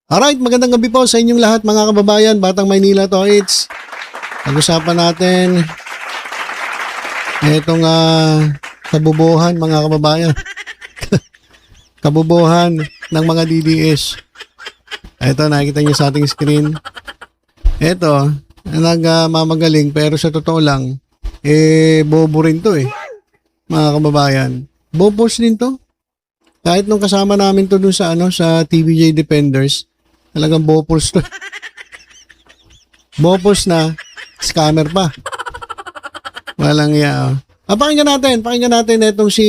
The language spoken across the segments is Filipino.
Alright, magandang gabi po sa inyong lahat mga kababayan, Batang Maynila to. It's pag-usapan natin itong kabubuhan mga kababayan. Kabubuhan ng mga DDS. Ito, nakikita niyo sa ating screen. Ito, nagmamagaling pero sa totoo lang, bobo rin to mga kababayan. Bobos din to. Kahit nung kasama namin to dun sa sa TVJ Defenders, talagang bopos to. Bopos na, scammer pa. Walang iya. Pakinggan natin itong si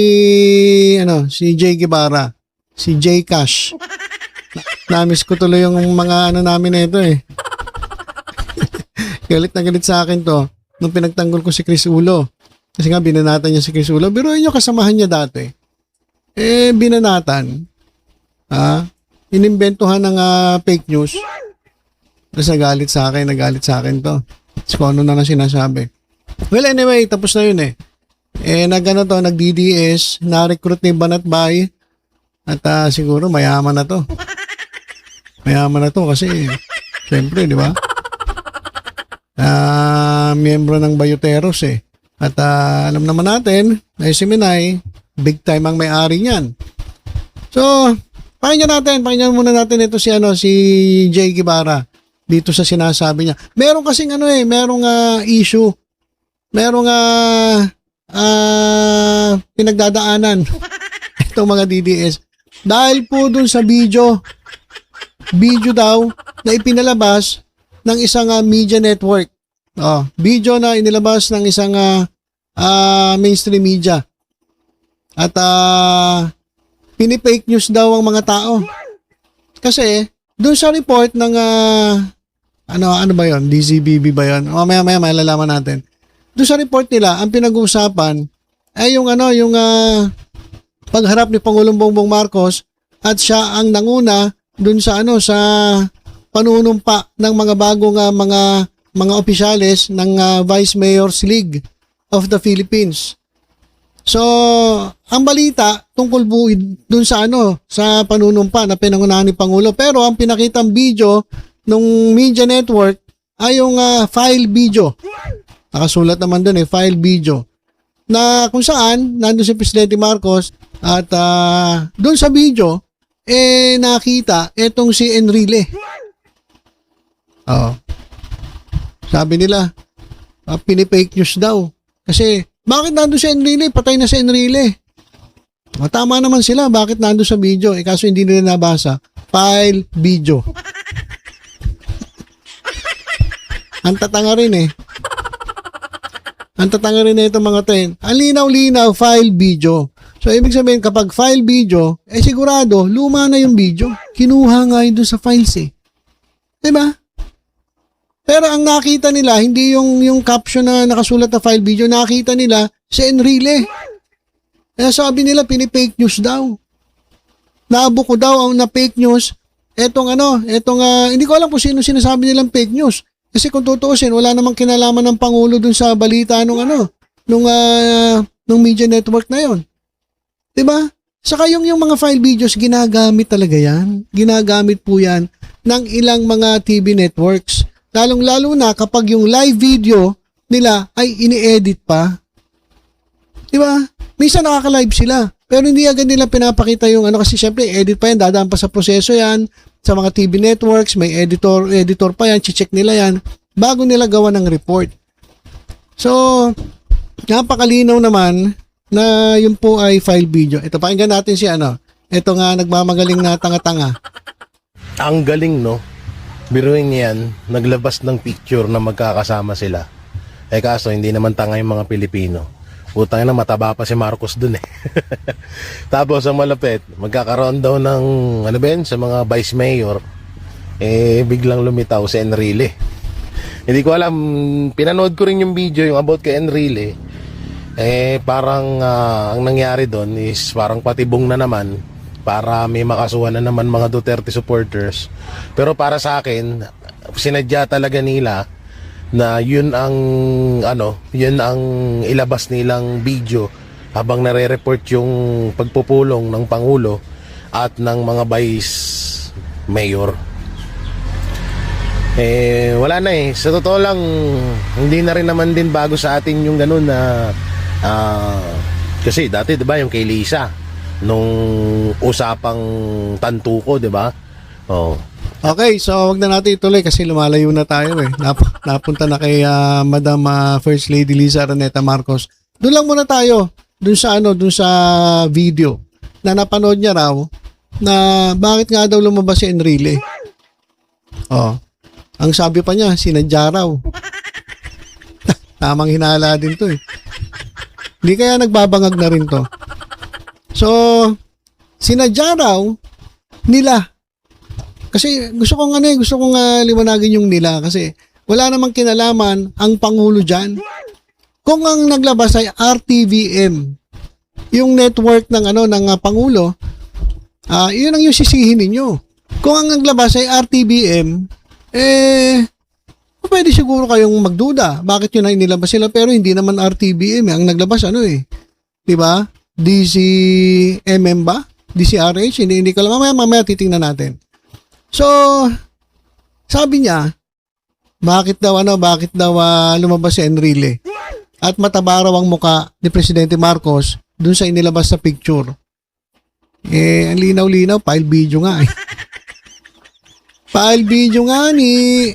Jay Guevara, si Jay Cash. Namiss ko tuloy yung mga namin na ito Galit na galit sa akin to nung pinagtanggol ko si Chris Ulo. Kasi nga binanatan niya si Chris Ulo. Biruin niyo, kasamahan niya dati. Binanatan. Inimbentuhan ng fake news. Tapos nagalit sa akin to. Tapos kung ano na sinasabi. Well, anyway, tapos na yun nag-DDS, na-recruit ni Banat Bay. At siguro mayaman na to. Mayaman na to kasi, syempre, di ba? Miyembro ng Bayoteros At alam naman natin, na si Minay, big time ang may-ari niyan. So, pakinggan muna natin ito si Jay Guevara dito sa sinasabi niya. Meron kasing merong issue. Merong pinagdadaanan itong mga DDS. Dahil po dun sa video daw na ipinalabas ng isang media network. Video na inilabas ng isang mainstream media. At pinipake news daw ang mga tao. Kasi, doon sa report ng, ano ba yon? DZBB ba yon? Maya malalaman natin. Doon sa report nila, ang pinag-uusapan ay yung pagharap ni Pangulong Bongbong Marcos at siya ang nanguna doon sa sa panunumpa ng mga bagong mga opisyales ng Vice Mayor's League of the Philippines. So, ang balita tungkol dun sa sa panunumpa na pinangunahan ni Pangulo. Pero ang pinakitang video ng media network ay yung file video. Nakasulat naman dun file video. Na kung saan, nandun si Presidente Marcos at dun sa video, nakita itong si Enrile. Sabi nila, pinipake news daw. Kasi, bakit nandun si Enrile? Patay na si Enrile. Tama naman sila. Bakit nandun sa video? Kaso hindi nila nabasa. File video. Ang tatanga rin Ang tatanga rin itong mga to. Ang linaw-linaw, file video. So, ibig sabihin, kapag file video, sigurado, luma na yung video. Kinuha nga yun doon sa files Diba? Pero ang nakita nila, hindi yung caption na nakasulat na file video, nakita nila si Enrile. Kaya sabi nila, pinipake news daw. Nabuko daw ang na fake news. Hindi ko alam kung sino sinasabi nilang fake news. Kasi kung tutuusin, wala namang kinalaman ng Pangulo dun sa balita nung media network na yon. Diba? Saka yung mga file videos, ginagamit talaga yan. Ginagamit po yan ng ilang mga TV networks. Lalong-lalo na kapag yung live video nila ay ini-edit pa. Diba? Minsan nakaka-live sila. Pero hindi agad nila pinapakita yung kasi syempre edit pa yan, dadaan pa sa proseso yan. Sa mga TV networks, may editor pa yan, check nila yan bago nila gawa ng report. So, napakalinaw naman na yun po ay file video. Ito, pakinggan natin si ito nga nagmamagaling na tanga-tanga. Ang galing, no? Biruin yan, naglabas ng picture na magkakasama sila. Kaso, hindi naman tanga yung mga Pilipino. Putang na, mataba pa si Marcos dun Tapos, ang malapit, magkakaroon daw ng, sa mga vice mayor, biglang lumitaw si Enrile. Hindi ko alam, pinanood ko rin yung video, yung about kay Enrile. Parang, ang nangyari doon is parang patibong na naman, para may makasuhan na naman mga Duterte supporters. Pero para sa akin, sinadya talaga nila na yun ang ilabas nilang video habang nare-report yung pagpupulong ng Pangulo at ng mga vice mayor. Wala na eh. Sa totoo lang, hindi na rin naman din bago sa atin yung ganun na kasi dati 'di ba yung kay Lisa nung usapang tantuko, 'di ba? Oh. Okay, so wag na natin ituloy kasi lumalayo na tayo eh. Napunta na kay Madam First Lady Liza Araneta Marcos. Doon lang muna tayo. Doon sa video na napanood niya raw na bakit nga daw lumabas si Enrile. Oh. Ang sabi pa niya, sinadya raw. Tamang hinala din to eh. Hindi kaya nagbabangag na rin to. So, sinadya raw nila. Kasi gusto kong liwanagin yung nila kasi wala namang kinalaman ang Pangulo dyan. Kung ang naglabas ay RTVM, yung network ng Pangulo, yun ang yung sisihin ninyo. Kung ang naglabas ay RTVM, pwede siguro kayong magduda. Bakit yun ay nilabas sila? Pero hindi naman RTVM. Ang naglabas diba? DCMM ba? DCRH? Hindi ko alam. Mamaya titingnan natin. So, sabi niya, bakit daw lumabas si Enrile? At mataba raw ang muka ni Presidente Marcos dun sa inilabas sa picture. Ang linaw-linaw, file video nga eh. File video nga ni.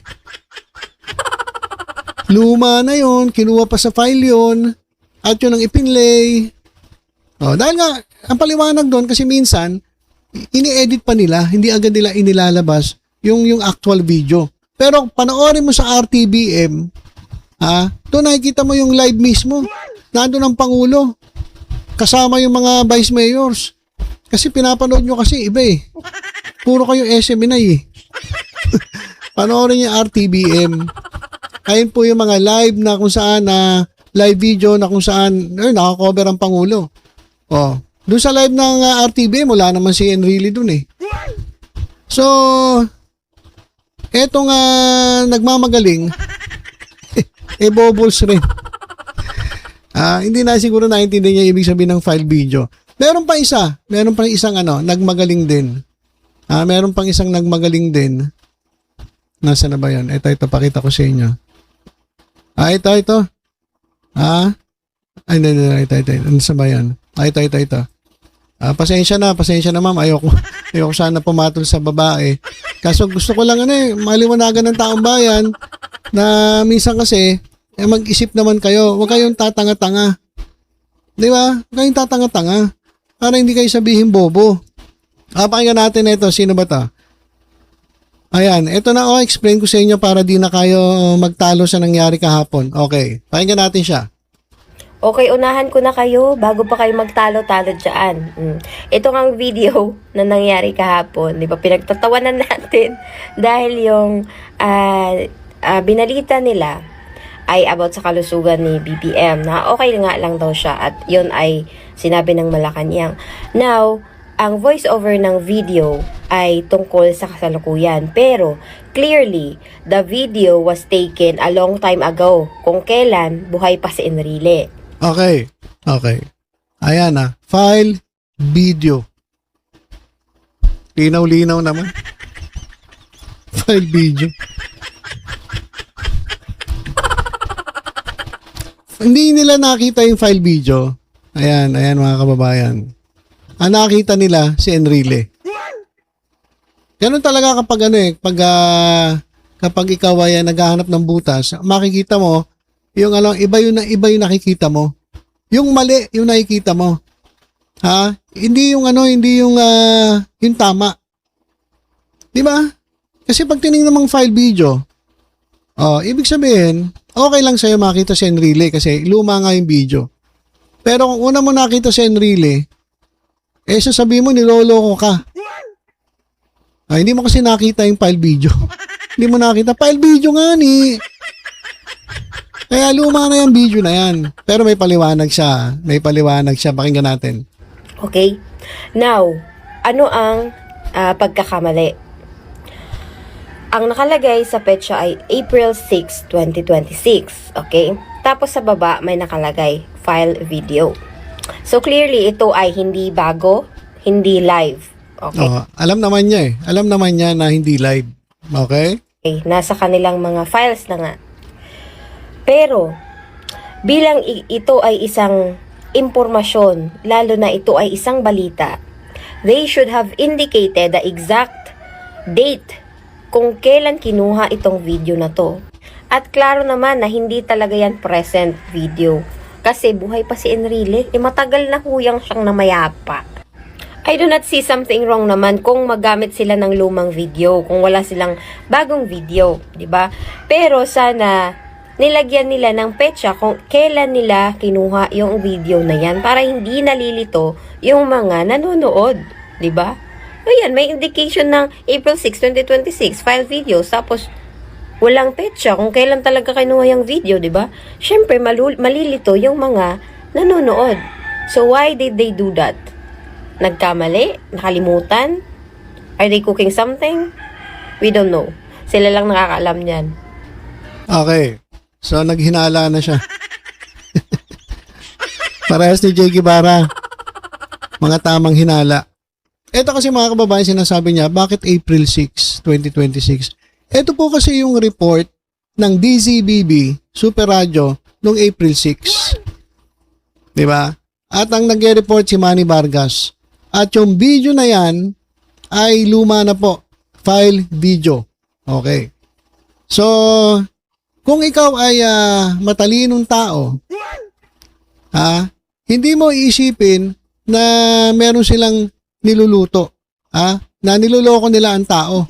Luma na yon, kinuha pa sa file yon, at yun ang ipinlay. Dahil nga, ang paliwanag doon kasi minsan, ini-edit pa nila, hindi agad nila inilalabas yung actual video. Pero panoorin mo sa RTVM, doon nakikita mo yung live mismo. Nandun ang Pangulo, kasama yung mga vice mayors. Kasi pinapanood nyo kasi iba eh. Puro kayo SMNI eh. Panoorin niyo RTVM. Ayun po yung mga live na kung saan live video na kung saan nakakover ang Pangulo. Doon sa live ng RTVM, wala naman si Enrile doon eh. So, etong nagmamagaling, bobols rin. Hindi na siguro naintindihan niya ibig sabihin ng file video. Meron pa isang nagmagaling din. Meron pang isang nagmagaling din. Nasaan na ba yan? Ito, pakita ko sa inyo. Ito. Ay, ito. Ano sa ba yan? Ito. Pasensya na ma'am. Ayoko sana pumatol sa babae. Kaso gusto ko lang maliwanagan ng taong bayan na minsan kasi mag-isip naman kayo. Huwag kayong tatanga-tanga. Di ba? Huwag kayong tatanga-tanga. Para hindi kayo sabihin bobo. Pakinggan natin ito. Sino ba to? Ayan. Ito na explain ko sa inyo para di na kayo magtalo sa nangyari kahapon. Okay. Pakinggan natin siya. Okay, unahan ko na kayo bago pa kayo magtalo-talo dyan. Ito ang video na nangyari kahapon. Di ba? Pinagtatawanan natin dahil yung binalita nila ay about sa kalusugan ni BBM na okay nga lang daw siya at yun ay sinabi ng Malacanang. Now, ang voiceover ng video ay tungkol sa kasalukuyan. Pero, clearly, the video was taken a long time ago kung kailan buhay pa si Enrile. Okay. Ayan file, video. Linaw-linaw naman. File, video. Hindi nila nakita yung file video. Ayan mga kababayan. Nakita nila si Enrile. Ganun talaga kapag kapag ikaw ay naghahanap ng butas, makikita mo yung iba yung nakikita mo. Yung mali yung nakikita mo. Hindi yung tama. 'Di ba? Kasi pag tiningnan mong file video, ibig sabihin, okay lang sa'yo makita si Enrile kasi luma nga yung video. Pero kung una mo nakita si Enrile, sasabihin mo niloloko ka. Hindi mo kasi nakita yung file video. Hindi mo nakita. File video nga ni. Kaya luma na yung video na yan. Pero may paliwanag siya. Pakinggan natin. Okay? Now, ano ang pagkakamali? Ang nakalagay sa petsa ay April 6, 2026. Okay? Tapos sa baba may nakalagay file video. So clearly ito ay hindi bago, hindi live. Okay? Alam naman niya Alam naman niya na hindi live. Okay? nasa kanilang mga files na nga. Pero, bilang ito ay isang impormasyon, lalo na ito ay isang balita, they should have indicated the exact date kung kailan kinuha itong video na to. At klaro naman na hindi talaga yan present video. Kasi buhay pa si Enrile, matagal na huyang siyang namayapa. I do not see something wrong naman kung magamit sila ng lumang video, kung wala silang bagong video, di ba? Pero sana nilagyan nila ng petsa kung kailan nila kinuha yung video na yan para hindi nalilito yung mga nanonood, di ba? Ayan, may indication ng April 6, 2026, file videos, tapos walang petsa kung kailan talaga kinuha yung video, di ba? Syempre, malilito yung mga nanonood. So, why did they do that? Nagkamali? Nakalimutan? Are they cooking something? We don't know. Sila lang nakakaalam niyan. Okay. So, naghinala na siya. Parehas ni Jay Guevara. Mga tamang hinala. Ito kasi mga kababayan, sinasabi niya, bakit April 6, 2026? Ito po kasi yung report ng DZBB, Super Radio, noong April 6. Diba? At ang nag-report si Manny Vargas. At yung video na yan ay luma na po. File video. Okay. So, kung ikaw ay matalinong tao, hindi mo iisipin na meron silang niluluto. Na niloloko nila ang tao.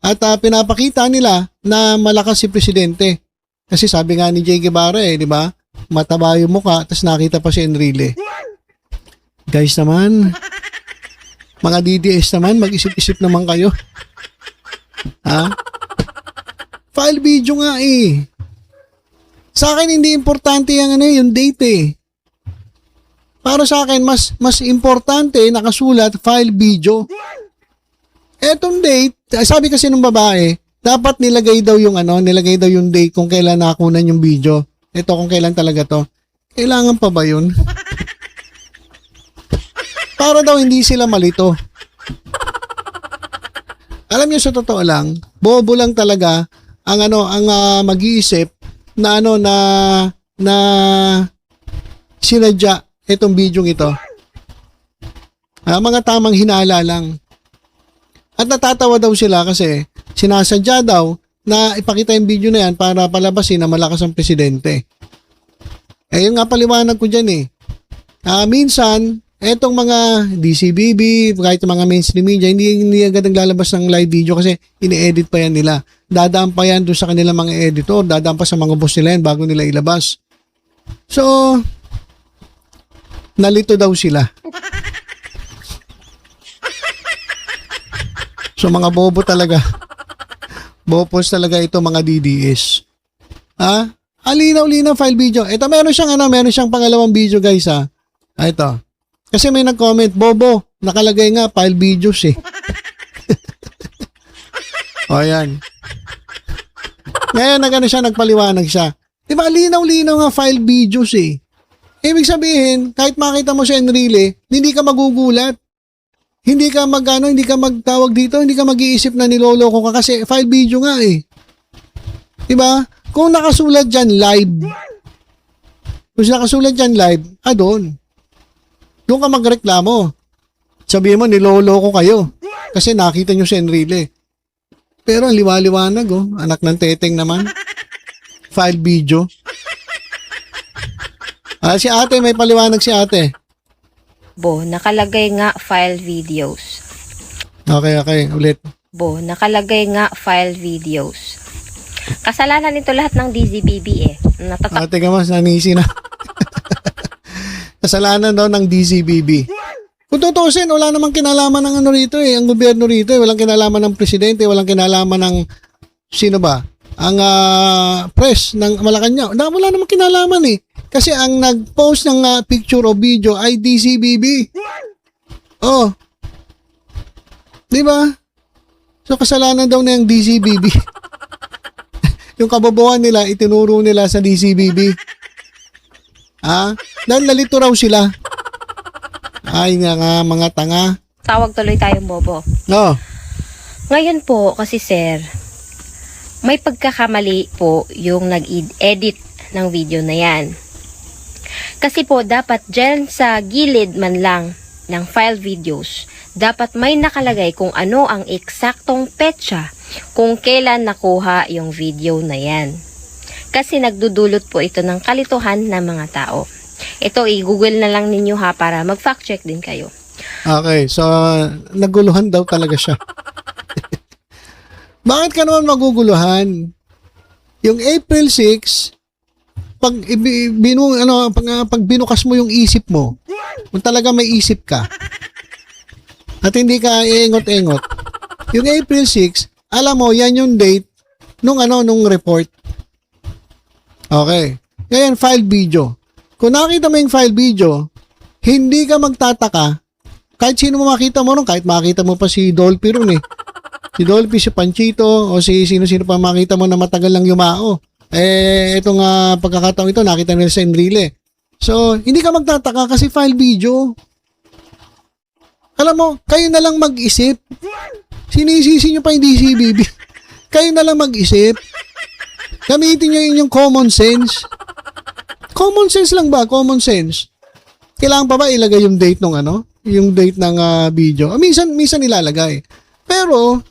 At pinapakita nila na malakas si presidente. Kasi sabi nga ni Jay Guevara di ba? Mataba yung mukha, tapos nakita pa si Enrile. Guys naman, mga DDS naman, mag-isip-isip naman kayo. File video nga Sa akin hindi importante yung date Para sa akin mas importante nakasulat file video. Etong date, sabi kasi ng babae, dapat nilagay daw yung date kung kailan nakunan yung video. Ito kung kailan talaga to. Kailangan pa ba yun? Para daw hindi sila malito. Alam niyo sa totoo lang, bobo lang talaga ang mag-iisip na na sinadya itong video ito. Mga tamang hinala lang. At natatawa daw sila kasi sinasadya daw na ipakita yung video na yan para palabasin na malakas ang presidente. Yun nga paliwanag ko dyan minsan, etong mga DCBB, kahit mga mainstream media, hindi agad naglalabas ng live video kasi ini-edit pa yan nila. Dadaan pa yan doon sa kanilang mga editor, dadaan pa sa mga boss nila yan bago nila ilabas. So, nalito daw sila. So, mga bobo talaga. Bopos talaga ito mga DDS. Alinaw-linaw file video. Ito meron siyang pangalawang video guys ito. Kasi may nag-comment, Bobo, nakalagay nga file videos O yan. Ngayon nagpaliwanag siya. Diba linaw-linaw nga file videos Ibig sabihin, kahit makita mo si Enrile, hindi ka magugulat. Hindi ka magtawag dito, hindi ka mag-iisip na niloloko ka kasi file video nga Diba? Kung nakasulat dyan live, doon ka magreklamo. Sabihin mo, niloloko kayo. Kasi nakita nyo si Enrile. Pero ang liwaliwanag anak ng teteng naman. File video. Si ate, may paliwanag si ate. Nakalagay nga file videos. Okay, ulit. Nakalagay nga file videos. Kasalanan nito lahat ng DZBB Teka mas, nanisi na. Kasalanan daw ng DZBB. Kung tutusin, wala namang kinalaman ng rito ang gobyerno rito walang kinalaman ng presidente, walang kinalaman ng sino ba? Ang press ng Malacanang. Wala namang kinalaman Kasi ang nag-post ng picture o video ay DZBB. Di ba? So kasalanan daw na yung DZBB. Yung kabobohan nila, itinuro nila sa DZBB. Dahil nalito raw sila. Ay nga mga tanga. Tawag tuloy tayong bobo. No. Ngayon po, kasi sir, may pagkakamali po yung nag-edit ng video na yan. Kasi po, dapat dyan sa gilid man lang ng file videos, dapat may nakalagay kung ano ang eksaktong petsa kung kailan nakuha yung video na yan. Kasi nagdudulot po ito ng kalituhan ng mga tao. Ito, i-google na lang ninyo ha para mag-fact check din kayo. Okay, so naguluhan daw talaga siya. Bakit ka naman maguguluhan? Yung April 6, pag pag binukas mo yung isip mo, kung talaga may isip ka, at hindi ka iingot-ingot, yung April 6, alam mo, yan yung date nung report. Okay. Ngayon, file video. Kung nakita mo yung file video, hindi ka magtataka, kahit sino mo makita mo ron, kahit makita mo pa si Dolphy ron eh. Si Dolphy, si Panchito, o si sino-sino pa makita mo na matagal lang yumao. Itong pagkakataong ito, nakita nila sa Enrile. So, hindi ka magtataka kasi file video. Alam mo, kayo na lang mag-isip. Sinisisi nyo pa yung DCBB. Kayo na lang mag-isip. Gamitin nyo yung common sense. Common sense lang ba? Common sense. Kailangan pa ba ilagay yung date ng yung date ng video? Minsan ilalagay. Pero,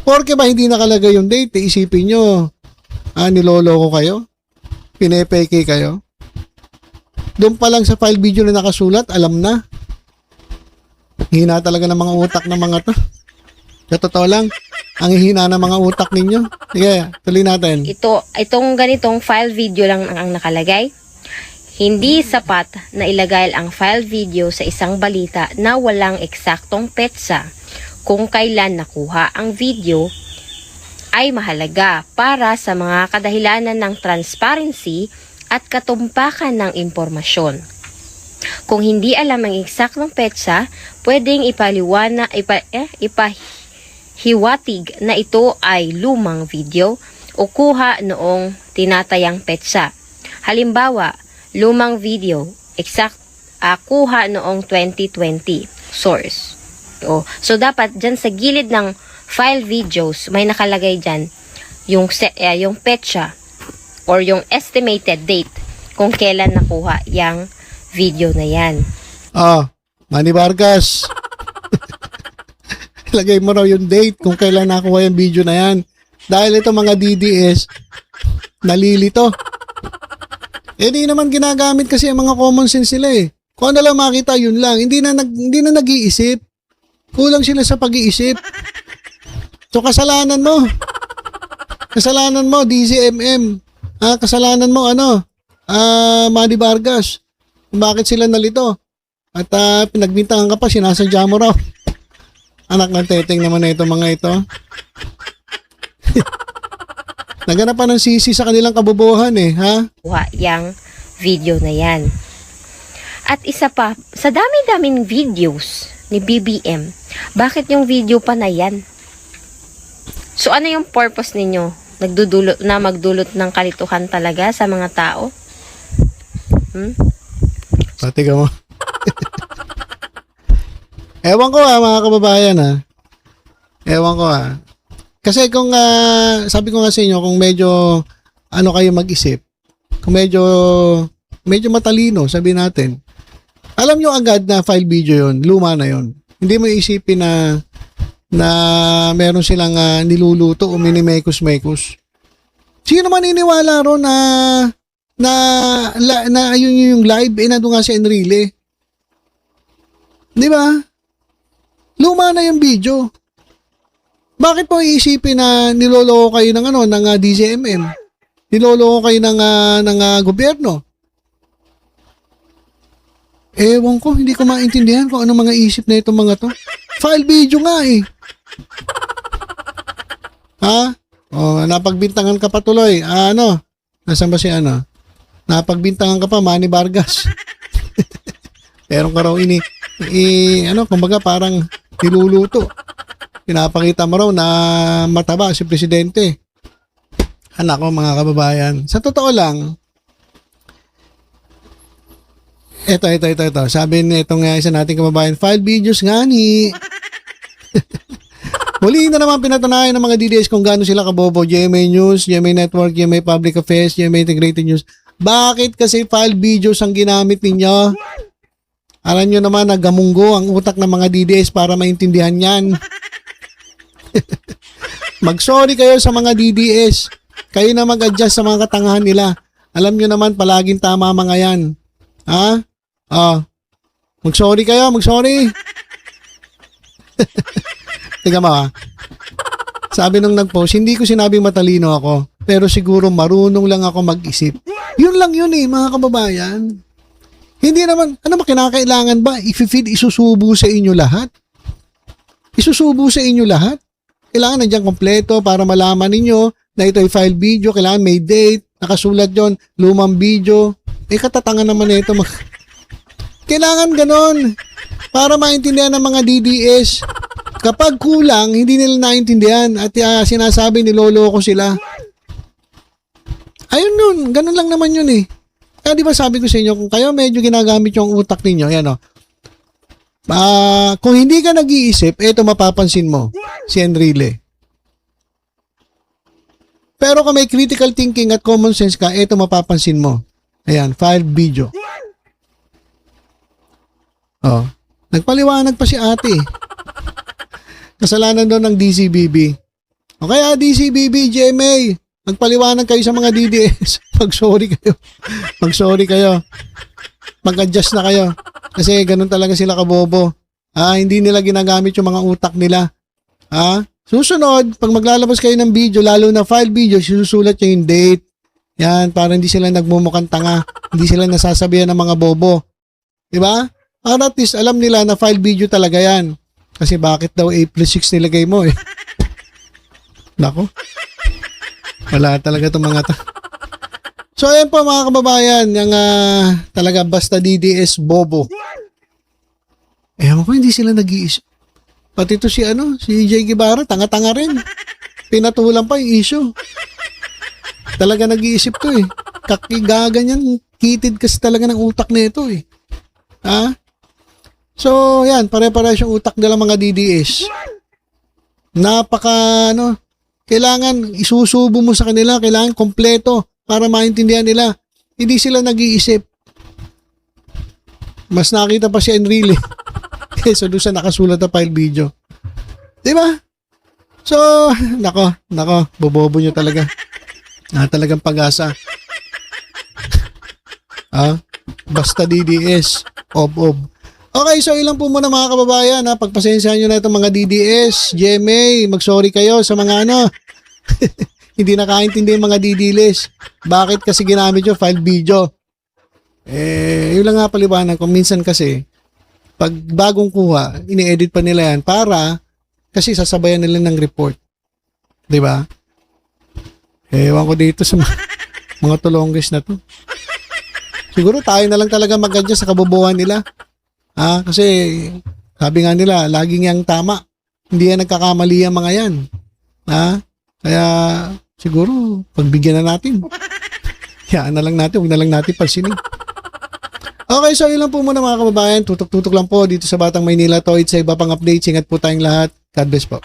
porke ba hindi nakalagay yung date, isipin nyo, niloloko kayo? Pinepeke kayo? Doon pa lang sa file video na nakasulat, alam na. Hina talaga ng mga utak ng mga to. Sa totoo lang, ang hihina ng mga utak ninyo. Sige, tuloy natin. Itong ganitong file video lang ang nakalagay. Hindi sapat na ilagay ang file video sa isang balita na walang eksaktong petsa kung kailan nakuha ang video ay mahalaga para sa mga kadahilanan ng transparency at katumpakan ng impormasyon. Kung hindi alam ang eksaktong petsa, pwedeng ipahiwatig na ito ay lumang video o kuha noong tinatayang petsa. Halimbawa, lumang video, kuha noong 2020, source. So, dapat dyan sa gilid ng file videos, may nakalagay dyan yung petsa or yung estimated date kung kailan nakuha yung video na yan. Manny Vargas. Lagay mo raw yung date kung kailan nakuha yung video na yan. Dahil ito mga DDS, nalilito. Di naman ginagamit kasi ang mga common sense sila eh. Kung ano lang makita, yun lang. Hindi na nag-iisip. Kulang sila sa pag-iisip. So, kasalanan mo. Kasalanan mo, DCMM. Kasalanan mo, Manny Vargas. Kung bakit sila nalito. At pinagbintangan ka pa, sinasadya mo raw. Anak ng teteng naman na ito, mga ito. Naganap pa ng sisi sa kanilang kabubuhan eh, ha? Kuha yung video na yan. At isa pa, sa dami-daming videos ni BBM, bakit yung video pa na yan? So ano yung purpose ninyo? Magdulot ng kalituhan talaga sa mga tao? Pati ka mo. Ewan ko mga kababayan Ewan ko Kasi kung sabi ko nga sa inyo, kung medyo kayo mag-isip, kung medyo matalino, sabi natin, alam nyo agad na file video yon, luma na yon. Hindi mo isipin na meron silang niluluto o minimekos-mekos. Sino man iniwala ron na ayun yung live, nandun nga si Enrile. Di ba? Luma na yung video. Bakit mo iisipin na niloloko kayo ng DZMM? Niloloko kayo ng gobyerno? Ewan ko, hindi ko maintindihan kung ano mga isip na itong mga to. File video nga eh. Napagbintangan ka pa tuloy. Nasaan ba si Napagbintangan ka pa, Manny Vargas. Meron ka raw kumbaga parang niluluto. Pinapakita mo raw na mataba si presidente. Anak ko mga kababayan. Sa totoo lang, ito. Sabi nitong isa nating kababayan, file videos nga ni. Muli na naman pinatunayan ng mga DDS kung gaano sila kabobo. GMA News, GMA Network, GMA Public Affairs, GMA Integrated News. Bakit kasi file videos ang ginamit ninyo? Alam nyo naman na gamunggo ang utak ng mga DDS para maintindihan yan. Mag-sorry kayo sa mga DDS. Kayo na mag-adjust sa mga katangahan nila. Alam nyo naman palaging tama mga yan. Ha? Mag-sorry kayo, mag-sorry. Tiga mo ha. Sabi nung nag-post, hindi ko sinabing matalino ako, pero siguro marunong lang ako mag-isip. Yun lang yun mga kababayan. Hindi naman, ano ba kinakailangan ba? I-feed, isusubo sa inyo lahat? Isusubo sa inyo lahat? Kailangan nandiyan kompleto para malaman ninyo na ito ay file video, kailangan may date, nakasulat yon, lumang video. Katatangan naman ito. Kailangan ganon para maintindihan ng mga DDS. Kapag kulang, hindi nila naintindihan at sinasabi niloloko sila. Ayun nun, ganun lang naman yun Kaya di ba sabi ko sa inyo, kung kayo medyo ginagamit yung utak ninyo, yan kung hindi ka nag-iisip, eto mapapansin mo, si Enrile. Pero kung may critical thinking at common sense ka, eto mapapansin mo. Ayan, file video. Nagpaliwanag pa si ate. Kasalanan doon ng DCBB. O kaya DCBB, GMA, magpaliwanag kayo sa mga DDS. Mag-sorry kayo. Mag-sorry kayo. Mag-adjust na kayo. Kasi ganun talaga sila kabobo. Hindi nila ginagamit yung mga utak nila. Susunod, pag maglalabas kayo ng video, lalo na file video, susulat nyo yung date. Yan, para hindi sila nagmumukhang tanga. Hindi sila nasasabihan ng mga bobo. Diba? Para at least alam nila na file video talaga yan. Kasi bakit daw 8+6 nilagay mo Nako. Wala talaga itong mga So ayan po mga kababayan, yung talaga basta DDS bobo. Ewan ko, hindi sila nag-iisip. Pati ito si Jay Guevara, tanga-tanga rin. Pinatulan pa yung issue. Talaga nag-iisip to Kakigaganyan, kitid kasi talaga ng utak nito So, yan, pare-pares yung utak nila mga DDS. Kailangan isusubo mo sa kanila, kailangan kompleto para maintindihan nila. Hindi sila nag-iisip. Mas nakita pa si Enrile kaysa doon sa nakasulat na file video. Diba? So, nako, bobobo nyo talaga. Talagang pag-asa. Basta DDS, ob. Okay, so ilan po muna mga kababayan pagpasensyahan nyo na itong mga DDS, GMA, mag-sorry kayo sa mga hindi nakaintindi yung mga DDLs. Bakit kasi ginamit yung file video? Yun lang nga paliwanag ko. Minsan kasi, pag bagong kuha, ini-edit pa nila yan para kasi sasabayan nila ng report. Diba? Ewan ko dito sa mga tulonggis na to. Siguro tayo na lang talaga mag-adjust sa kabobohan nila. Kasi sabi nga nila, laging yang tama. Hindi yan nagkakamali ang mga yan. Kaya siguro, pagbigyan na natin. Hayaan na lang natin, huwag na lang natin pansinin. Okay, so yun lang po muna mga kababayan. Tutok-tutok lang po dito sa Batang Maynila. Sa iba pang updates. Ingat po tayong lahat. God bless po.